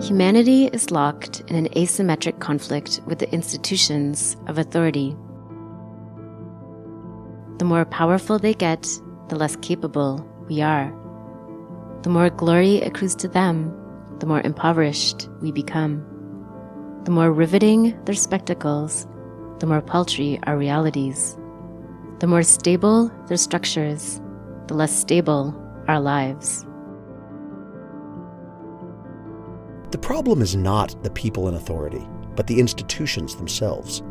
Humanity is locked in an asymmetric conflict with the institutions of authority. The more powerful they get, the less capable we are. The more glory accrues to them, the more impoverished we become. The more riveting their spectacles, the more paltry our realities. The more stable their structures, the less stable our lives. The problem is not the people in authority, but the institutions themselves.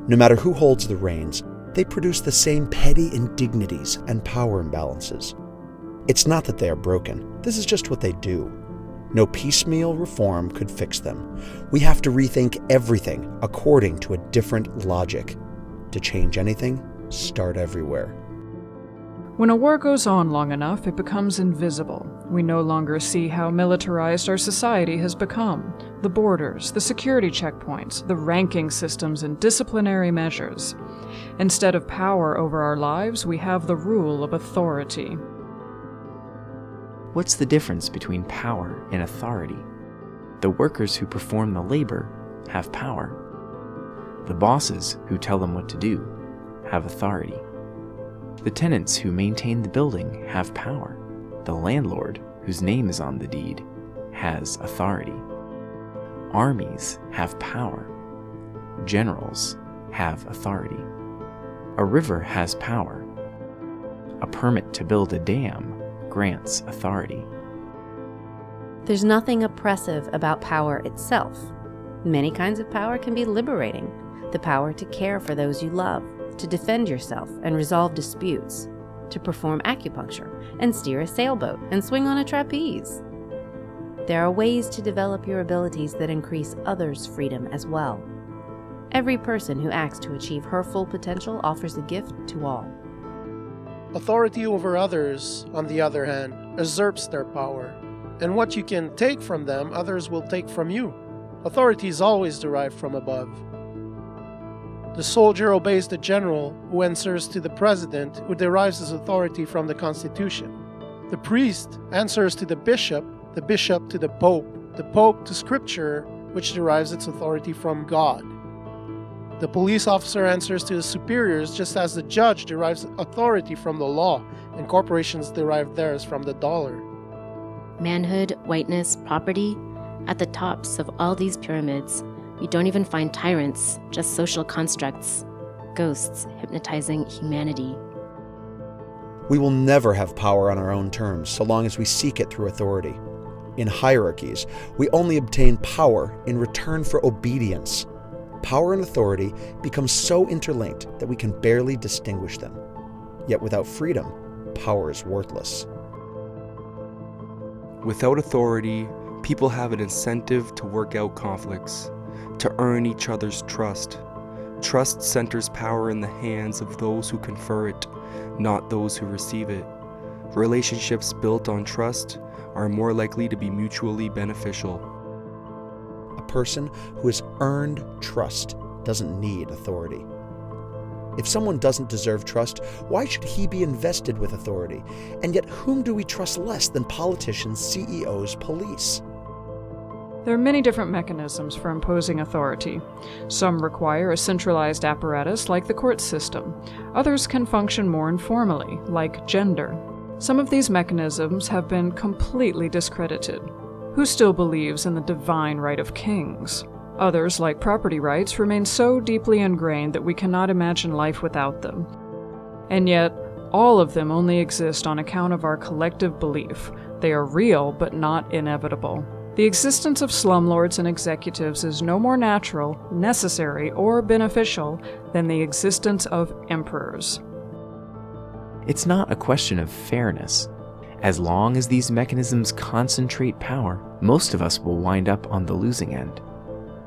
No matter who holds the reins, they produce the same petty indignities and power imbalances. It's not that they are broken, this is just what they do. No piecemeal reform could fix them. We have to rethink everything according to a different logic. To change anything, start everywhere. When a war goes on long enough, it becomes invisible. We no longer see how militarized our society has become. The borders, the security checkpoints, the ranking systems and disciplinary measures. Instead of power over our lives, we have the rule of authority. What's the difference between power and authority? The workers who perform the labor have power. The bosses who tell them what to do have authority. The tenants who maintain the building have power. The landlord, whose name is on the deed, has authority. Armies have power. Generals have authority. A river has power. A permit to build a dam grants authority. There's nothing oppressive about power itself. Many kinds of power can be liberating. The power to care for those you love, to defend yourself and resolve disputes, to perform acupuncture and steer a sailboat and swing on a trapeze. There are ways to develop your abilities that increase others' freedom as well. Every person who acts to achieve her full potential offers a gift to all. Authority over others, on the other hand, usurps their power, and what you can take from them, others will take from you. Authority is always derived from above. The soldier obeys the general, who answers to the president, who derives his authority from the Constitution. The priest answers to the bishop to the pope to Scripture, which derives its authority from God. The police officer answers to his superiors, just as the judge derives authority from the law, and corporations derive theirs from the dollar. Manhood, whiteness, property, at the tops of all these pyramids, we don't even find tyrants, just social constructs, ghosts hypnotizing humanity. We will never have power on our own terms so long as we seek it through authority. In hierarchies, we only obtain power in return for obedience. Power and authority become so interlinked that we can barely distinguish them. Yet without freedom, power is worthless. Without authority, people have an incentive to work out conflicts, to earn each other's trust. Trust centers power in the hands of those who confer it, not those who receive it. Relationships built on trust are more likely to be mutually beneficial. A person who has earned trust doesn't need authority. If someone doesn't deserve trust, why should he be invested with authority? And yet, whom do we trust less than politicians, CEOs, police? There are many different mechanisms for imposing authority. Some require a centralized apparatus like the court system. Others can function more informally, like gender. Some of these mechanisms have been completely discredited. Who still believes in the divine right of kings? Others, like property rights, remain so deeply ingrained that we cannot imagine life without them. And yet, all of them only exist on account of our collective belief. They are real, but not inevitable. The existence of slumlords and executives is no more natural, necessary, or beneficial than the existence of emperors. It's not a question of fairness. As long as these mechanisms concentrate power, most of us will wind up on the losing end.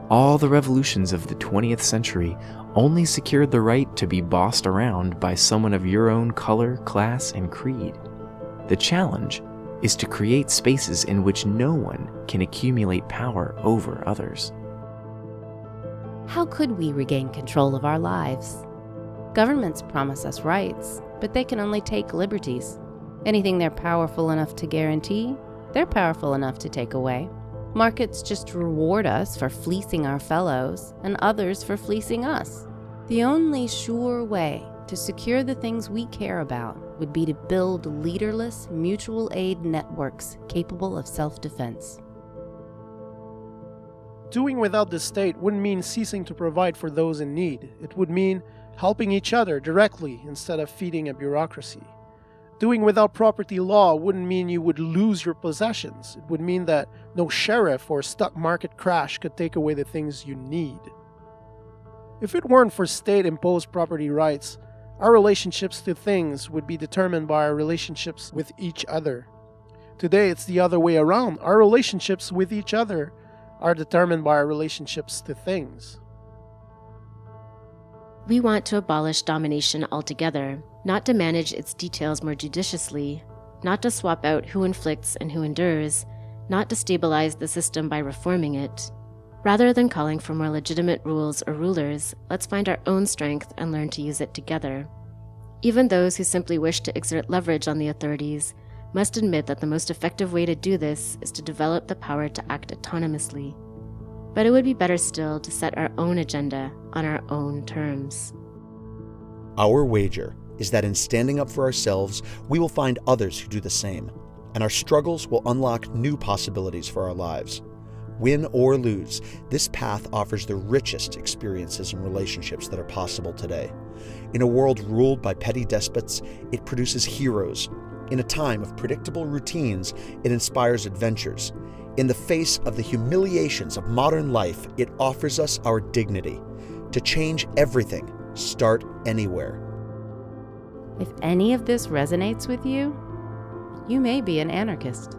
All the revolutions of the 20th century only secured the right to be bossed around by someone of your own color, class, and creed. The challenge is to create spaces in which no one can accumulate power over others. How could we regain control of our lives? Governments promise us rights, but they can only take liberties. Anything they're powerful enough to guarantee, they're powerful enough to take away. Markets just reward us for fleecing our fellows and others for fleecing us. The only sure way to secure the things we care about would be to build leaderless mutual aid networks capable of self-defense. Doing without the state wouldn't mean ceasing to provide for those in need. It would mean helping each other directly instead of feeding a bureaucracy. Doing without property law wouldn't mean you would lose your possessions. It would mean that no sheriff or stock market crash could take away the things you need. If it weren't for state-imposed property rights, our relationships to things would be determined by our relationships with each other. Today, it's the other way around. Our relationships with each other are determined by our relationships to things. We want to abolish domination altogether, not to manage its details more judiciously, not to swap out who inflicts and who endures, not to stabilize the system by reforming it. Rather than calling for more legitimate rules or rulers, let's find our own strength and learn to use it together. Even those who simply wish to exert leverage on the authorities must admit that the most effective way to do this is to develop the power to act autonomously. But it would be better still to set our own agenda on our own terms. Our wager is that in standing up for ourselves, we will find others who do the same, and our struggles will unlock new possibilities for our lives. Win or lose, this path offers the richest experiences and relationships that are possible today. In a world ruled by petty despots, it produces heroes. In a time of predictable routines, it inspires adventures. In the face of the humiliations of modern life, it offers us our dignity. To change everything, start anywhere. If any of this resonates with you, you may be an anarchist.